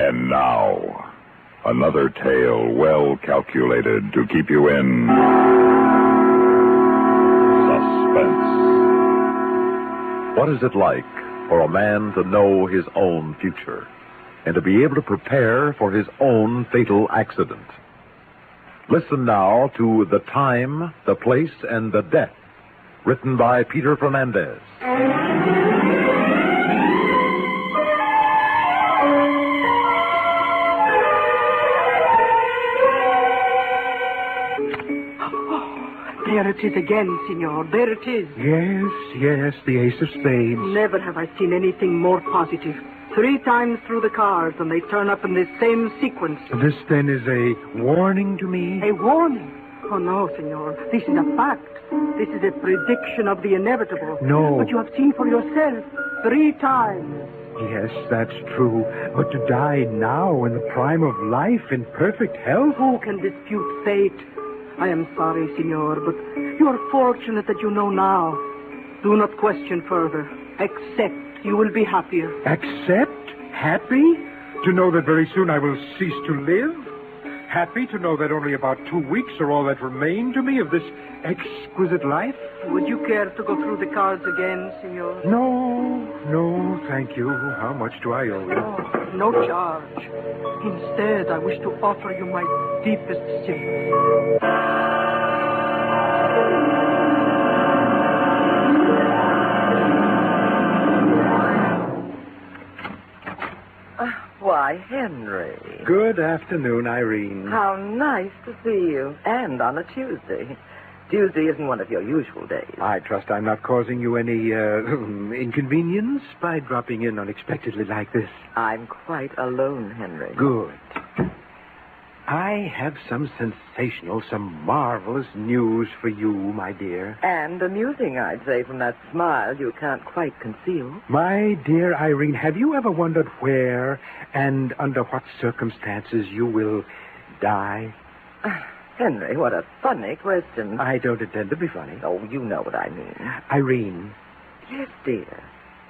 And now, another tale well calculated to keep you in suspense. What is it like for a man to know his own future and to be able to prepare for his own fatal accident? Listen now to The Time, the Place, and the Death, written by Peter Fernandez. There it is again, Signor. There it is. Yes, the ace of spades. Never have I seen anything more positive. 3 times through the cards, and they turn up in this same sequence. This, then, is a warning to me? A warning? Oh, no, Signor. This is a fact. This is a prediction of the inevitable. No. But you have seen for yourself 3 times. Yes, that's true. But to die now in the prime of life, in perfect health? Who can dispute fate? I am sorry, Signor, but you are fortunate that you know now. Do not question further. Accept. You will be happier. Accept? Happy? To know that very soon I will cease to live? Happy to know that only about 2 weeks are all that remain to me of this exquisite life? Would you care to go through the cards again, Signor? No, thank you. How much do I owe you? Oh, no charge. Instead, I wish to offer you my deepest sympathy. Why, Henry. Good afternoon, Irene. How nice to see you. And on a Tuesday. Tuesday isn't one of your usual days. I trust I'm not causing you any inconvenience by dropping in unexpectedly like this. I'm quite alone, Henry. Good. I have some sensational, some marvelous news for you, my dear. And amusing, I'd say, from that smile you can't quite conceal. My dear Irene, have you ever wondered where and under what circumstances you will die? Henry, what a funny question. I don't intend to be funny. Oh, you know what I mean. Irene. Yes, dear.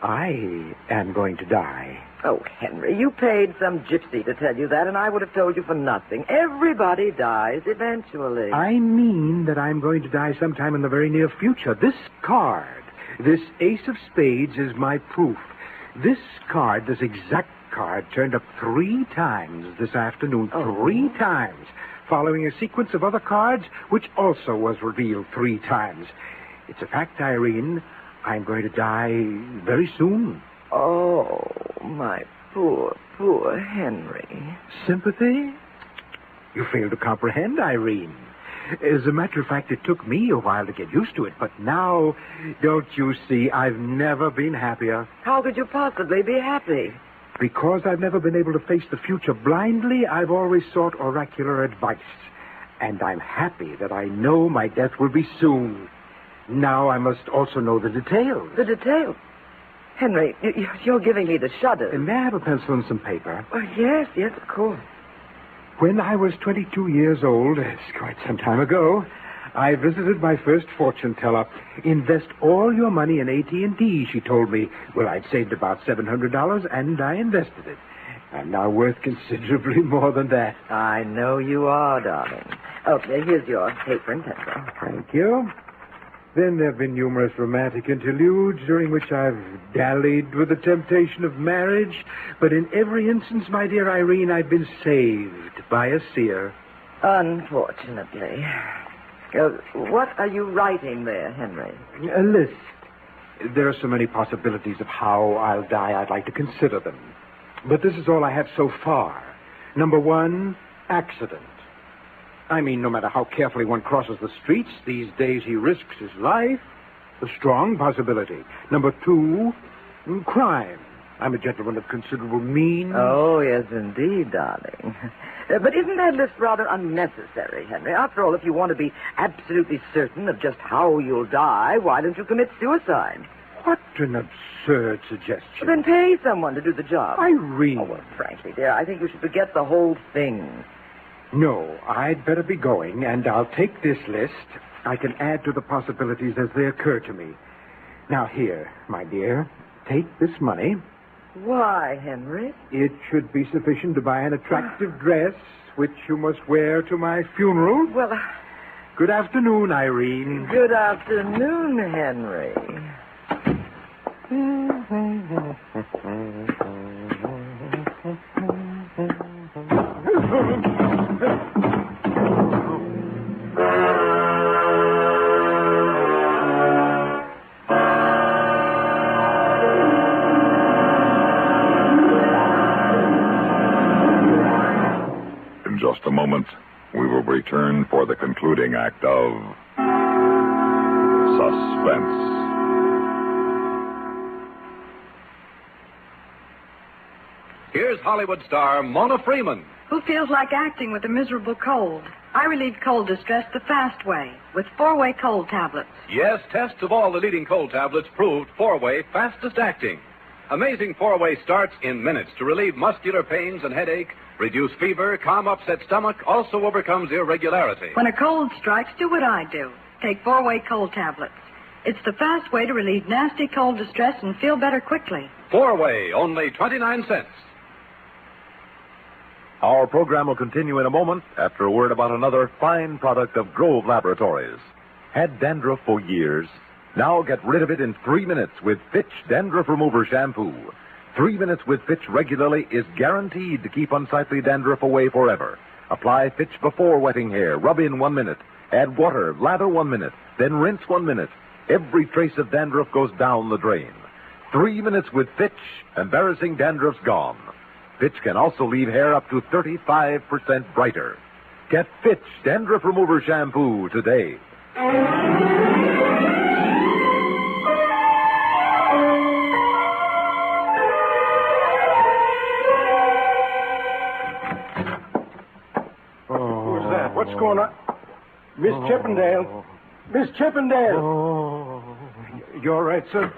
I am going to die. Oh, Henry, you paid some gypsy to tell you that, and I would have told you for nothing. Everybody dies eventually. I mean that I'm going to die sometime in the very near future. This card, this ace of spades, is my proof. This card, this exact card, turned up 3 times this afternoon. Oh. 3 times. Following a sequence of other cards, which also was revealed 3 times. It's a fact, Irene. I'm going to die very soon. Oh, my poor Henry. Sympathy? You fail to comprehend, Irene. As a matter of fact, it took me a while to get used to it, but now, don't you see, I've never been happier. How could you possibly be happy? Because I've never been able to face the future blindly, I've always sought oracular advice. And I'm happy that I know my death will be soon. Now I must also know the details. The details? Henry, you're giving me the shudders. May I have a pencil and some paper? Oh, yes, of course. When I was 22 years old, it's quite some time ago, I visited my first fortune teller. Invest all your money in AT&T, she told me. Well, I'd saved about $700, and I invested it. I'm now worth considerably more than that. I know you are, darling. Okay, here's your paper and pencil. Thank you. Then there have been numerous romantic interludes during which I've dallied with the temptation of marriage. But in every instance, my dear Irene, I've been saved by a seer. Unfortunately. What are you writing there, Henry? A list. There are so many possibilities of how I'll die, I'd like to consider them. But this is all I have so far. Number 1, accident. I mean, no matter how carefully one crosses the streets, these days he risks his life. A strong possibility. Number 2, crime. I'm a gentleman of considerable means. Oh, yes, indeed, darling. But isn't that list rather unnecessary, Henry? After all, if you want to be absolutely certain of just how you'll die, why don't you commit suicide? What an absurd suggestion. Then pay someone to do the job. Irene. Oh, well, frankly, dear, I think you should forget the whole thing. No, I'd better be going, and I'll take this list. I can add to the possibilities as they occur to me. Now, here, my dear, take this money. Why, Henry? It should be sufficient to buy an attractive dress, which you must wear to my funeral. Well, Good afternoon, Irene. good afternoon, Henry. In just a moment, we will return for the concluding act of Suspense. Here's Hollywood star Mona Freeman. Who feels like acting with a miserable cold? I relieve cold distress the fast way with 4-way cold tablets. Yes, tests of all the leading cold tablets proved 4-way fastest acting. Amazing 4-way starts in minutes to relieve muscular pains and headache, reduce fever, calm upset stomach, also overcomes irregularity. When a cold strikes, do what I do. Take 4-way cold tablets. It's the fast way to relieve nasty cold distress and feel better quickly. 4-way, only 29 cents. Our program will continue in a moment after a word about another fine product of Grove Laboratories. Had dandruff for years? Now get rid of it in 3 minutes with Fitch Dandruff Remover Shampoo. 3 minutes with Fitch regularly is guaranteed to keep unsightly dandruff away forever. Apply Fitch before wetting hair. Rub in 1 minute. Add water. Lather 1 minute. Then rinse 1 minute. Every trace of dandruff goes down the drain. 3 minutes with Fitch. Embarrassing dandruff's gone. Fitch can also leave hair up to 35% brighter. Get Fitch Dandruff Remover Shampoo today. Who's that? What's going on? Miss Chippendale. Miss Chippendale. You all right, sir?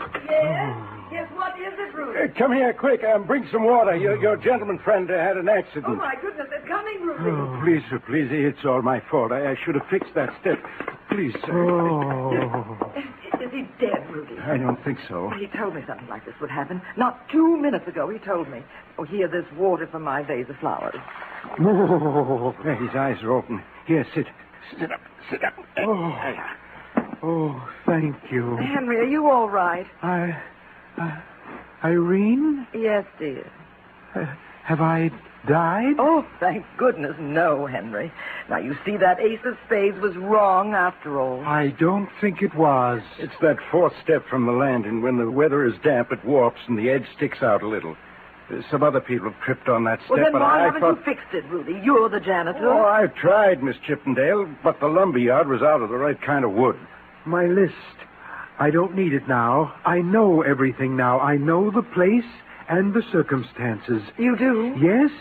Yes, what is it, Rudy? Come here, quick. Bring some water. Your gentleman friend had an accident. Oh, my goodness, they're coming, Rudy. Please, sir, please. It's all my fault. I should have fixed that step. Please, sir. Is he dead, Rudy? I don't think so. He told me something like this would happen. Not 2 minutes ago, he told me. Oh, here, there's water for my vase of flowers. His eyes are open. Here, sit. Sit up. Sit up. Oh, thank you. Henry, are you all right? Irene? Yes, dear. Have I died? Oh, thank goodness, no, Henry. Now, you see, that ace of spades was wrong after all. I don't think it was. It's that fourth step from the landing. When the weather is damp, it warps and the edge sticks out a little. Some other people have tripped on that step, Well, then but why I haven't thought... you fixed it, Rudy? You're the janitor. Oh, I've tried, Miss Chippendale, but the lumberyard was out of the right kind of wood. My list. I don't need it now. I know everything now. I know the place and the circumstances. You do? Yes,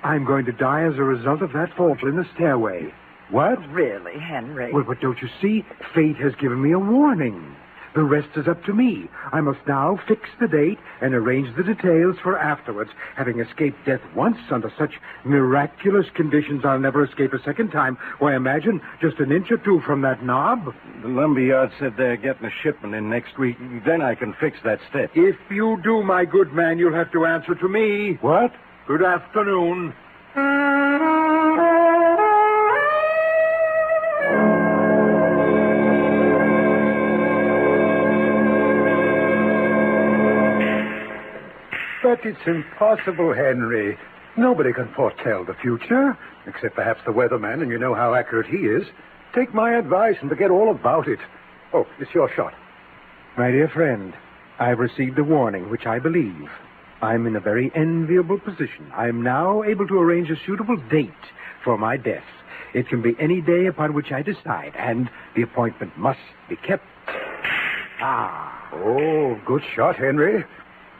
I'm going to die as a result of that fall in the stairway. What? Really, Henry? Well, but don't you see? Fate has given me a warning. The rest is up to me. I must now fix the date and arrange the details for afterwards. Having escaped death once under such miraculous conditions, I'll never escape a second time. Why, imagine just an inch or two from that knob. The lumberyard said they're getting a shipment in next week. Then I can fix that step. If you do, my good man, you'll have to answer to me. What? Good afternoon. But it's impossible, Henry. Nobody can foretell the future, except perhaps the weatherman, and you know how accurate he is. Take my advice and forget all about it. Oh, it's your shot. My dear friend, I've received a warning, which I believe. I'm in a very enviable position. I am now able to arrange a suitable date for my death. It can be any day upon which I decide, and the appointment must be kept. Oh, good shot, Henry.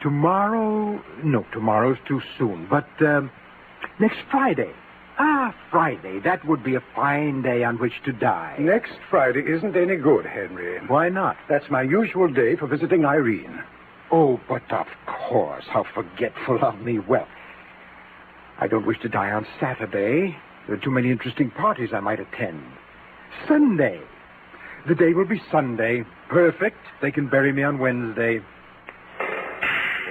Tomorrow... No, tomorrow's too soon. But, next Friday. Friday. That would be a fine day on which to die. Next Friday isn't any good, Henry. Why not? That's my usual day for visiting Irene. Oh, but of course. How forgetful of me. Well, I don't wish to die on Saturday. There are too many interesting parties I might attend. Sunday. The day will be Sunday. Perfect. They can bury me on Wednesday.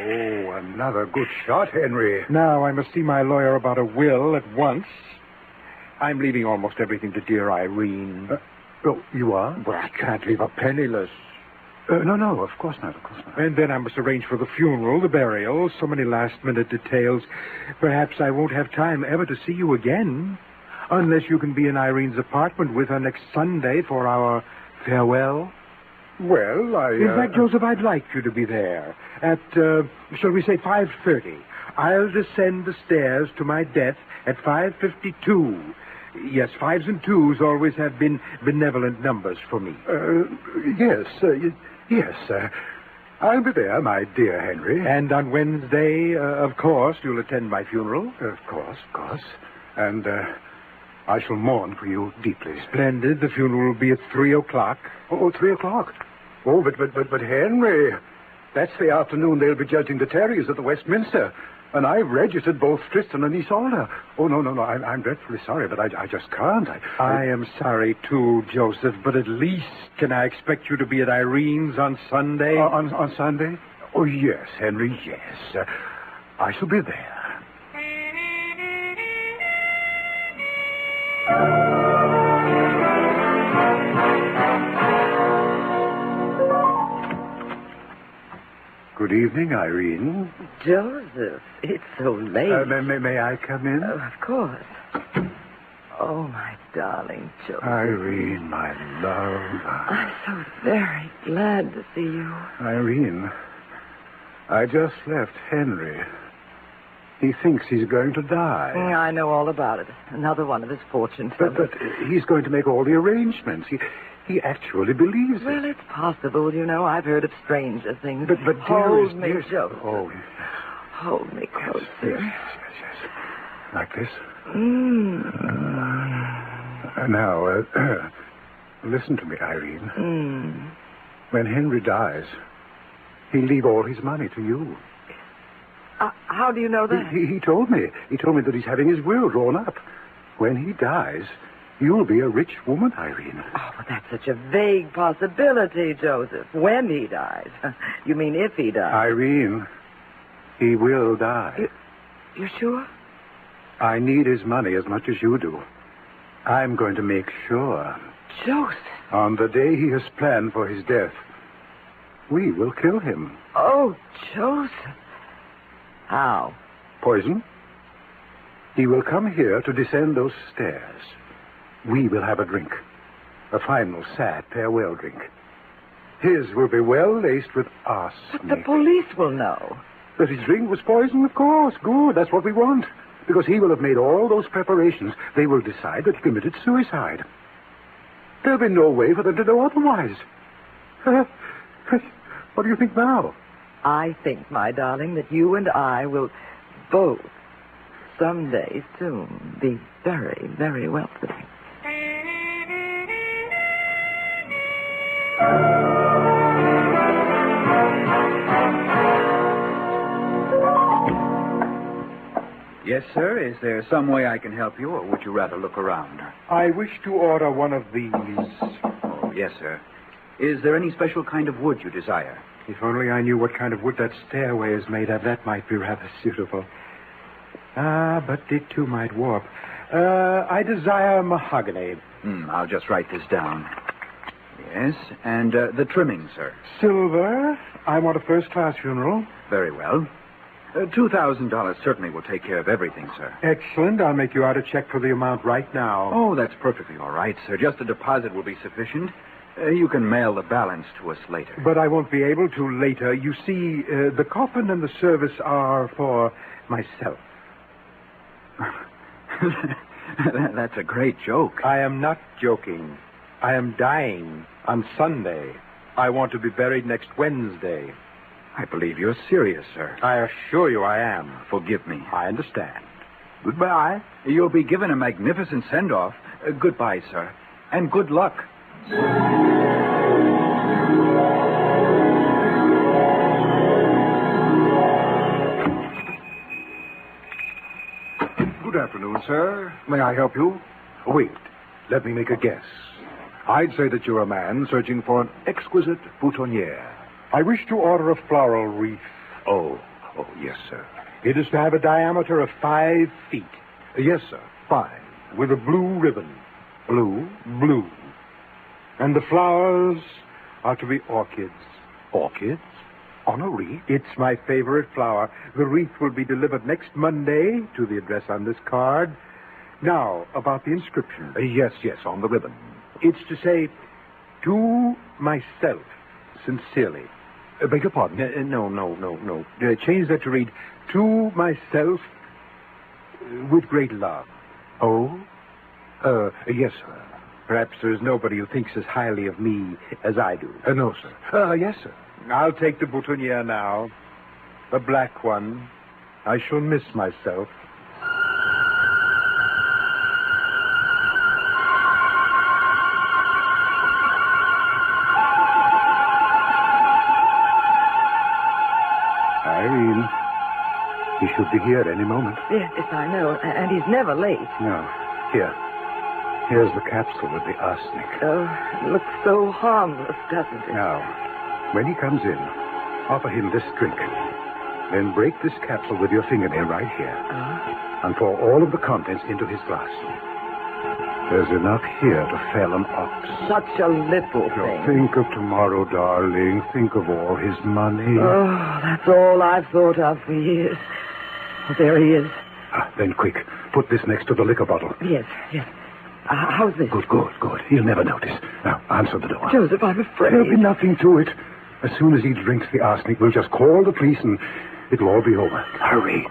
Oh, another good shot, Henry. Now, I must see my lawyer about a will at once. I'm leaving almost everything to dear Irene. Oh, you are? But I can't leave her penniless. No, of course not. And then I must arrange for the funeral, the burial, so many last-minute details. Perhaps I won't have time ever to see you again, unless you can be in Irene's apartment with her next Sunday for our farewell. Well, In fact, Joseph, I'd like you to be there at, shall we say, 5:30. I'll descend the stairs to my death at 5:52. Yes, 5s and 2s always have been benevolent numbers for me. Yes. I'll be there, my dear Henry. And on Wednesday, of course, you'll attend my funeral? Of course. And I shall mourn for you deeply. Splendid. The funeral will be at 3 o'clock. Oh, 3 o'clock? Oh, but Henry, that's the afternoon they'll be judging the Terrys at the Westminster. And I've registered both Tristan and Isolde. Oh, no, I'm dreadfully sorry, but I just can't. I am sorry, too, Joseph, but at least can I expect you to be at Irene's on Sunday? On Sunday? Oh, yes, Henry, yes. I shall be there. Good evening, Irene. Joseph, it's so late. May I come in? Of course. Oh, my darling Joseph. Irene, my love. I'm so very glad to see you. Irene, I just left Henry. He thinks he's going to die. I know all about it. Another one of his fortune tellers. But he's going to make all the arrangements. He actually believes it. Well, it's possible, you know. I've heard of stranger things. But hold me, dearest... Joseph. Oh. Hold me closer. Yes. Like this? Now, listen to me, Irene. When Henry dies, he'll leave all his money to you. How do you know that? He told me. He told me that he's having his will drawn up. When he dies, you'll be a rich woman, Irene. Oh, but that's such a vague possibility, Joseph. When he dies. You mean if he dies? Irene, he will die. You're sure? I need his money as much as you do. I'm going to make sure. Joseph. On the day he has planned for his death, we will kill him. Oh, Joseph. How? Poison? He will come here to descend those stairs. We will have a drink. A final, sad farewell drink. His will be well laced with arsenic. But the police will know. That his drink was poison, of course. Good, that's what we want. Because he will have made all those preparations. They will decide that he committed suicide. There'll be no way for them to know otherwise. What do you think now? I think, my darling, that you and I will both someday soon be very, very wealthy. Yes, sir. Is there some way I can help you, or would you rather look around? I wish to order one of these. Oh, yes, sir. Is there any special kind of wood you desire? If only I knew what kind of wood that stairway is made of, that might be rather suitable. But it too might warp. I desire mahogany. I'll just write this down. Yes, and the trimming, sir. Silver. I want a first-class funeral. Very well. $2,000 certainly will take care of everything, sir. Excellent. I'll make you out a check for the amount right now. Oh, that's perfectly all right, sir. Just a deposit will be sufficient. You can mail the balance to us later. But I won't be able to later. You see, the coffin and the service are for myself. That's a great joke. I am not joking. I am dying on Sunday. I want to be buried next Wednesday. I believe you're serious, sir. I assure you I am. Forgive me. I understand. Goodbye. You'll be given a magnificent send-off. Goodbye, sir. And good luck. Good afternoon, sir. May I help you? Wait. Let me make a guess. I'd say that you're a man searching for an exquisite boutonniere. I wish to order a floral wreath. Oh, Oh, yes, sir. It is to have a diameter of 5 feet. Yes, sir. 5. With a blue ribbon. Blue? Blue. And the flowers are to be orchids. Orchids? On a wreath? It's my favorite flower. The wreath will be delivered next Monday to the address on this card. Now, about the inscription. Yes, on the ribbon. It's to say, to myself, sincerely. Beg your pardon? No. Change that to read, to myself, with great love. Oh? Yes, sir. Perhaps there's nobody who thinks as highly of me as I do. No, sir. Yes, sir. I'll take the boutonniere now. The black one. I shall miss myself. Irene, he should be here at any moment. Yes, I know. And he's never late. No. Here's the capsule with the arsenic. Oh, it looks so harmless, doesn't it? Now, when he comes in, offer him this drink. Then break this capsule with your fingernail right here. And pour all of the contents into his glass. There's enough here to fell an ox. Such a little thing. Think of tomorrow, darling. Think of all his money. Oh, that's all I've thought of for years. Well, there he is. Then quick, put this next to the liquor bottle. Yes. How's this? Good. He'll never notice. Now, answer the door. Joseph, I'm afraid. There'll be nothing to it. As soon as he drinks the arsenic, we'll just call the police and it'll all be over. Hurry.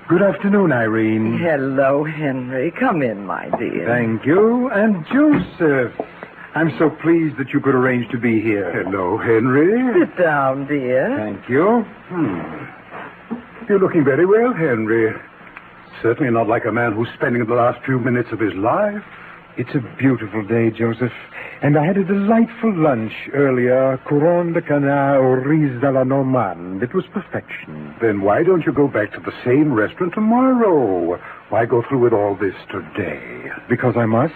Good afternoon, Irene. Hello, Henry. Come in, my dear. Thank you. And Joseph. I'm so pleased that you could arrange to be here. Hello, Henry. Sit down, dear. Thank you. You're looking very well, Henry. Certainly not like a man who's spending the last few minutes of his life. It's a beautiful day, Joseph. And I had a delightful lunch earlier. Couronne de canard au riz à la normande. It was perfection. Then why don't you go back to the same restaurant tomorrow? Why go through with all this today? Because I must.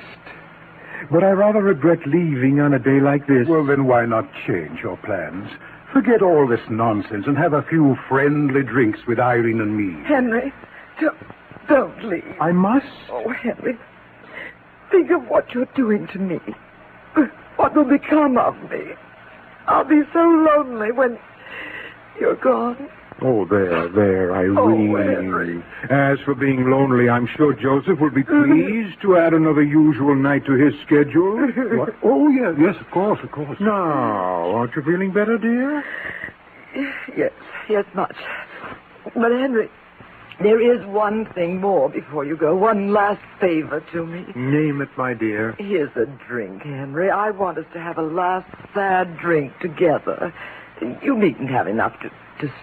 But I rather regret leaving on a day like this. Well, then why not change your plans? Forget all this nonsense and have a few friendly drinks with Irene and me. Henry, don't leave. I must. Oh, Henry, think of what you're doing to me. What will become of me? I'll be so lonely when you're gone. Oh, there, Irene. Oh, Henry. As for being lonely, I'm sure Joseph will be pleased to add another usual night to his schedule. What? Oh, yes, of course. Now, aren't you feeling better, dear? Yes, much. But, Henry, there is one thing more before you go. One last favor to me. Name it, my dear. Here's a drink, Henry. I want us to have a last sad drink together. You needn't have enough to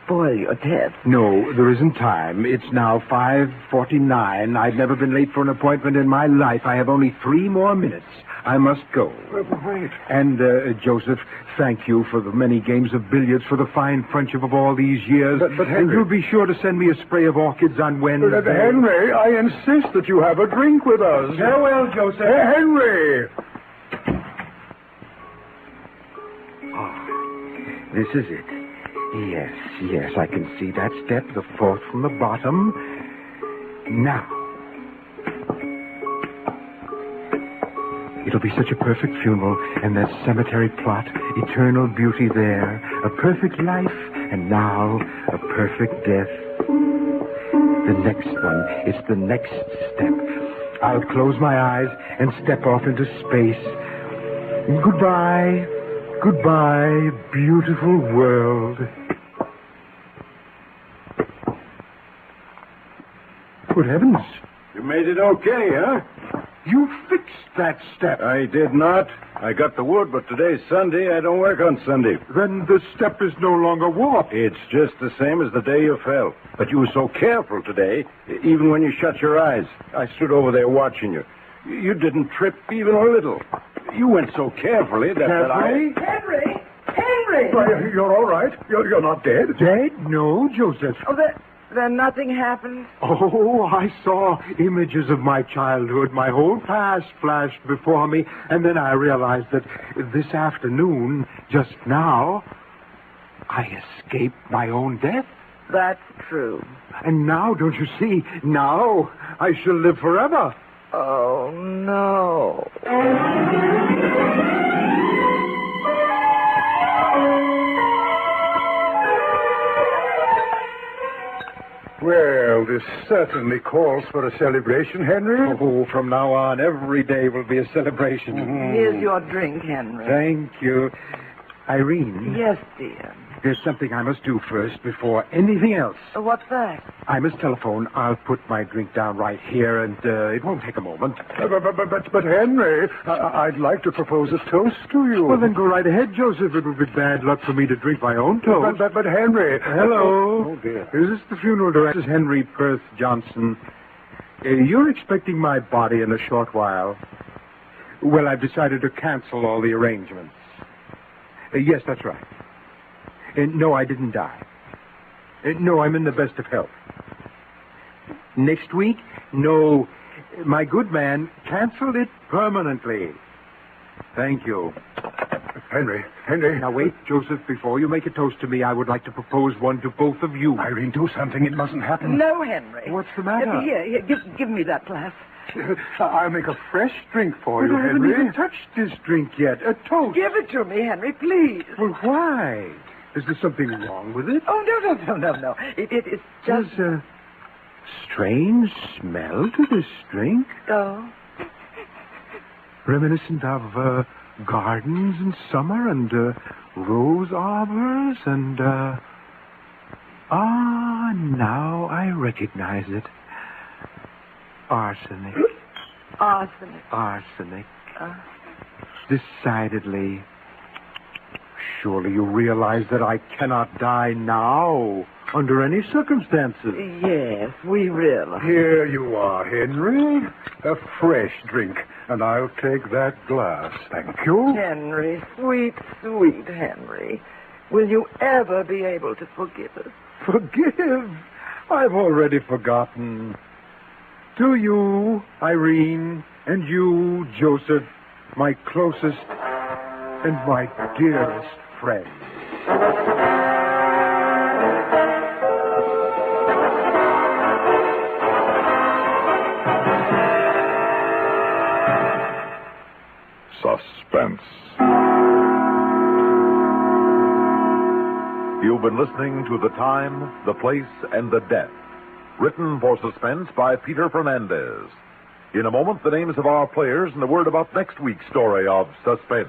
spoil your death. No, there isn't time. It's now 5:49. I've never been late for an appointment in my life. I have only 3 more minutes. I must go. Wait. And, Joseph, thank you for the many games of billiards, for the fine friendship of all these years. But Henry... And you'll be sure to send me a spray of orchids on Wednesday. Henry, I insist that you have a drink with us. Farewell, Joseph. Henry! This is it. Yes, I can see that step, the 4th from the bottom. Now. It'll be such a perfect funeral, and that cemetery plot, eternal beauty there, a perfect life, and now a perfect death. The next one, it's the next step. I'll close my eyes and step off into space. Goodbye. Goodbye, beautiful world. Good heavens. You made it okay, huh? You fixed that step. I did not. I got the wood, but today's Sunday. I don't work on Sunday. Then the step is no longer warped. It's just the same as the day you fell. But you were so careful today, even when you shut your eyes. I stood over there watching you. You didn't trip even a little. You went so carefully that I... Henry! Why, you're all right. You're not dead. Dead? No, Joseph. Oh, Then nothing happened? Oh, I saw images of my childhood. My whole past flashed before me, and then I realized that this afternoon, just now, I escaped my own death. That's true. And now, don't you see, now I shall live forever. Oh, no. Well, this certainly calls for a celebration, Henry. Oh, from now on, every day will be a celebration. Here's your drink, Henry. Thank you. Irene. Yes, dear. There's something I must do first before anything else. What's that? I must telephone. I'll put my drink down right here, and it won't take a moment. But Henry, I'd like to propose a toast to you. Well, then go right ahead, Joseph. It would be bad luck for me to drink my own toast. But Henry... Hello. Oh, dear. Is this the funeral director? This is Henry Perth Johnson. You're expecting my body in a short while. Well, I've decided to cancel all the arrangements. Yes, that's right. No, I didn't die. No, I'm in the best of health. Next week? No, my good man canceled it permanently. Thank you. Henry. Now, wait, Joseph, before you make a toast to me, I would like to propose one to both of you. Irene, do something. It mustn't happen. No, Henry. What's the matter? Here, give me that glass. I'll make a fresh drink for Well, you, I haven't Henry. even touched this drink yet. A toast. Give it to me, Henry, please. Well, why? Is there something wrong with it? Oh, no. It's just... There's a strange smell to this drink. Oh. Reminiscent of gardens in summer and rose arbors and... now I recognize it. Arsenic. Arsenic. Decidedly. Surely you realize that I cannot die now, under any circumstances. Yes, we realize. Here you are, Henry. A fresh drink. And I'll take that glass. Thank you. Henry, sweet Henry. Will you ever be able to forgive us? Forgive? I've already forgotten. To you, Irene, and you, Joseph, my closest and my dearest friend. Suspense. You've been listening to The Time, The Place, and The Death. Written for Suspense by Peter Fernandez. In a moment, the names of our players and a word about next week's story of Suspense.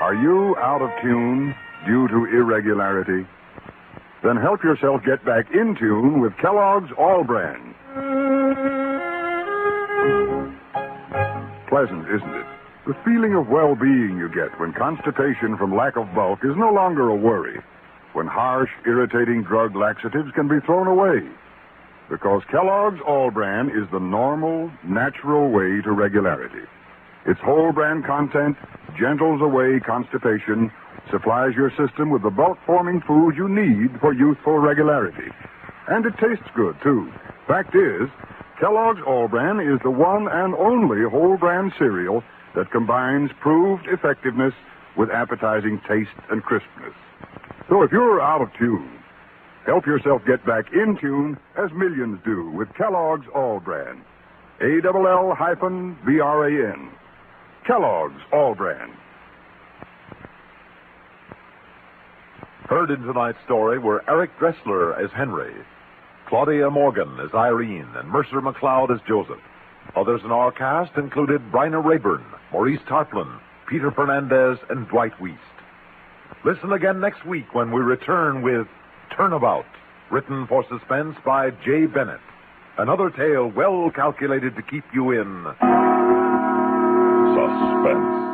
Are you out of tune due to irregularity? Then help yourself get back in tune with Kellogg's All Brand. Pleasant, isn't it? The feeling of well-being you get when constipation from lack of bulk is no longer a worry. When harsh, irritating drug laxatives can be thrown away. Because Kellogg's All Brand is the normal, natural way to regularity. Its whole brand content gentles away constipation, supplies your system with the bulk-forming food you need for youthful regularity. And it tastes good, too. Fact is, Kellogg's All Brand is the one and only whole brand cereal that combines proved effectiveness with appetizing taste and crispness. So if you're out of tune, help yourself get back in tune as millions do with Kellogg's All Brand. ALL-BRAN. Kellogg's All Brand. Heard in tonight's story were Eric Dressler as Henry, Claudia Morgan as Irene, and Mercer McLeod as Joseph. Others in our cast included Bryna Rayburn, Maurice Tarplin, Peter Fernandez, and Dwight Wiest. Listen again next week when we return with Turnabout, written for Suspense by Jay Bennett. Another tale well calculated to keep you in suspense.